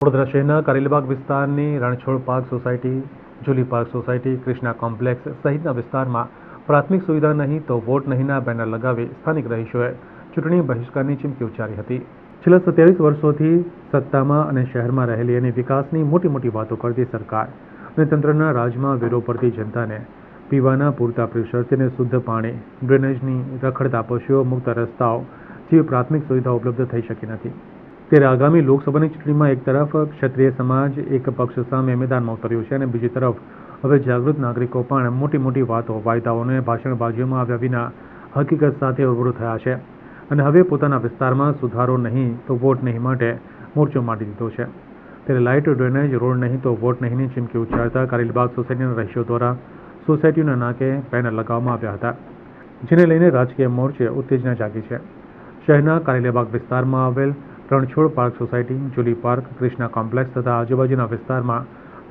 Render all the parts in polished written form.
વડોદરા શહેરના કારેલીબાગ વિસ્તારની Ranchhod park society, Julie park society, Krishna complex સહિતના વિસ્તારમાં પ્રાથમિક સુવિધા નહીં તો વોટ નહીંના બેનર લગાવી સ્થાનિક રહીશોએ ચૂંટણી બહિષ્કારની ચીમકી ઉચ્ચારી હતી. છેલ્લા 27 વર્ષોથી સત્તામાં અને શહેરમાં રહેલી અને વિકાસની મોટી વાતો કરતી સરકાર અને તંત્રના રાજમાં વેરો પડતી જનતાને પીવાના પૂરતા પ્રેશરથી અને શુદ્ધ પાણી, ડ્રેનેજની, રખડતા પશુઓ મુક્ત રસ્તાઓ જેવી પ્રાથમિક સુવિધાઓ ઉપલબ્ધ થઈ શકી નથી. ત્યારે આગામી લોકસભાની ચૂંટણીમાં એક તરફ ક્ષત્રિય સમાજ એક પક્ષ સામે મેદાનમાં ઉતર્યો છે અને બીજી તરફ હવે જાગૃત નાગરિકો પણ મોટી વાતો, વાયદાઓ અને ભાષણબાજીઓમાં આવ્યા વિના હકીકત સાથે રૂબરૂ થયા છે અને હવે પોતાના વિસ્તારમાં સુધારો નહીં તો વોટ નહીં માટે મોરચો માંડી દીધો છે. ત્યારે લાઇટ, ડ્રેનેજ, રોડ નહીં તો વોટ નહીંની ચીમકી ઉચ્ચારતા કારેલીબાગ સોસાયટીના રહીશો દ્વારા સોસાયટીના નાકે બેનર લગાવવામાં આવ્યા હતા, જેને લઈને રાજકીય મોરચે ઉત્તેજના જાગી છે. શહેરના કારેલીબાગ વિસ્તારમાં આવેલ Ranchhod park society, Julie park, Krishna complex તથા આજુબાજુના વિસ્તારમાં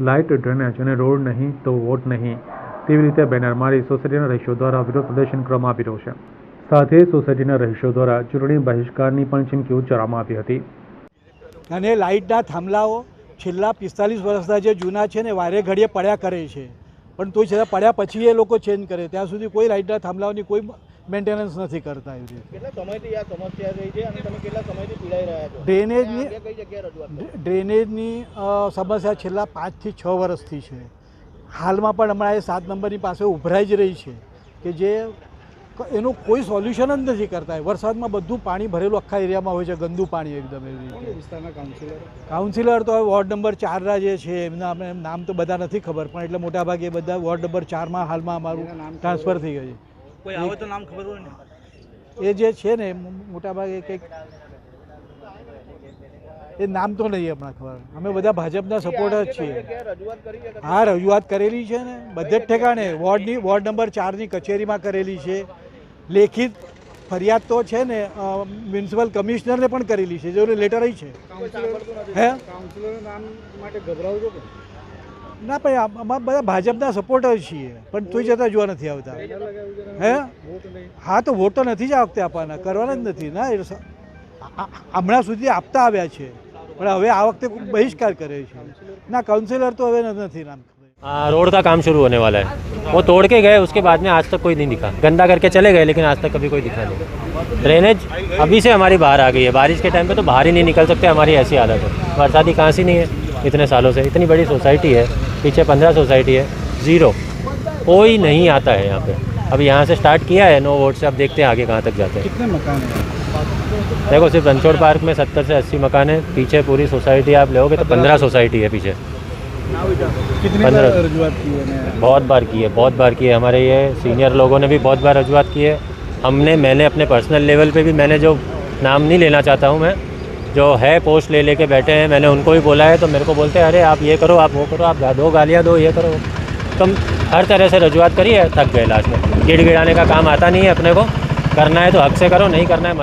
લાઇટ, ડ્રેનેજ અને રોડ નહીં તો વોટ નહીં તેવી રીતે બેનર મારી સોસાયટીના રહીશો દ્વારા વિરોધ પ્રદર્શન કરવામાં આવી રહ્યું છે. સાથે સોસાયટીના રહીશો દ્વારા ચૂંટણી બહિષ્કારની પણ ચીમકી ઉચ્ચારવામાં આવી હતી. અને લાઇટના થાંભલાઓ છેલ્લા 45 વર્ષના જે જૂના છે ને વારે ઘડીએ પડ્યા કરે છે, પણ તોય છતાં પડ્યા પછી એ લોકો ચેન્જ કરે, ત્યાં સુધી કોઈ લાઇટના થાંભલાઓની કોઈ મેન્ટેનન્સ નથી કરતા. એવી રીતે કેટલા સમયથી આ સમસ્યા રહી છે અને તમે કેટલા સમયથી પીડાઈ રહ્યા છો? ડ્રેનેજની સમસ્યા છેલ્લા 5 થી 6 વર્ષથી છે. હાલમાં પણ હમણાં એ 7 નંબરની પાસે ઉભરાઈ જ રહી છે કે જે એનું કોઈ સોલ્યુશન જ નથી કરતા. વરસાદમાં બધું પાણી ભરેલું આખા એરિયામાં હોય છે, ગંદુ પાણી એકદમ. એવી રીતે વિસ્તારના કાઉન્સિલર તો વોર્ડ નંબર 4ના જે છે એમના નામ તો બધા નથી ખબર, પણ એટલે મોટાભાગે બધા વોર્ડ નંબર 4માં હાલમાં અમારું ટ્રાન્સફર થઈ ગયું છે. કોઈ આવે તો નામ ખબર હોય ને? એ જે છે ને મોટાભાગે કંઈક એ નામ તો નહીં હમણાં ખબર. અમે બધા ભાજપના સપોર્ટર જ છીએ. હા, રજૂઆત કરેલી છે ને બધે જ ઠેકાણે. વોર્ડ નંબર 4ની કચેરીમાં કરેલી છે. લેખિત ફરિયાદ તો છે ને મ્યુનિસિપલ કમિશનરને પણ કરેલી છે, જેનો લેટર આવી છે. હે, ના ભાઈ, અમારા બધા ભાજપના સપોર્ટર છીએ, પણ તોય જતાં જોવા નથી આવતા. હે, હા, તો વોટ તો નથી જ આ વખતે આપવાના, કરવાના જ નથી ના. હમણાં સુધી આપતા આવ્યા છે, પણ હવે આ વખતે બહિષ્કાર કરે છે. ના, काउंसिलर तो હવે નથી નામ. रोड का काम शुरू होने वाला है, वो तोड़ के गए, उसके बाद में आज तक कोई नहीं दिखा. गंदा करके चले गए लेकिन आज तक कभी कोई दिखा नहीं. ड्रेनेज अभी से हमारी बाहर आ गई है. बारिश के टाइम पे तो बाहर ही नहीं निकल सकते, हमारी ऐसी हालत है. बरसाती कहाँ से नहीं है इतने सालों से. इतनी बड़ी सोसाइटी है, पीछे 15 सोसाइटी है, जीरो, कोई नहीं आता है यहाँ पे. अभी यहाँ से स्टार्ट किया है 9 वोट से, अब देखते हैं आगे कहाँ तक जाते हैं. कितने मकान हैं? देखो, सिर्फ रणछोड़ पार्क में 70 से 80 मकान है. पीछे पूरी सोसाइटी आप लोगे तो 15 सोसाइटी है पीछे. कितनी बार रजूआत की है? बहुत बार की है. हमारे ये सीनियर लोगों ने भी बहुत बार रजूआत की है. मैंने अपने पर्सनल लेवल पे भी, मैंने जो नाम नहीं लेना चाहता हूँ मैं, जो है पोस्ट ले लेके बैठे हैं, मैंने उनको भी बोला है तो मेरे को बोलते हैं अरे आप ये करो, आप वो करो, आप दो गालियाँ दो, ये करो. तो हर तरह से रजूआत करी है, थक गए. लास्ट में गिड़गिड़ाने का काम आता नहीं है अपने को. करना है तो हक से करो, नहीं करना है मना.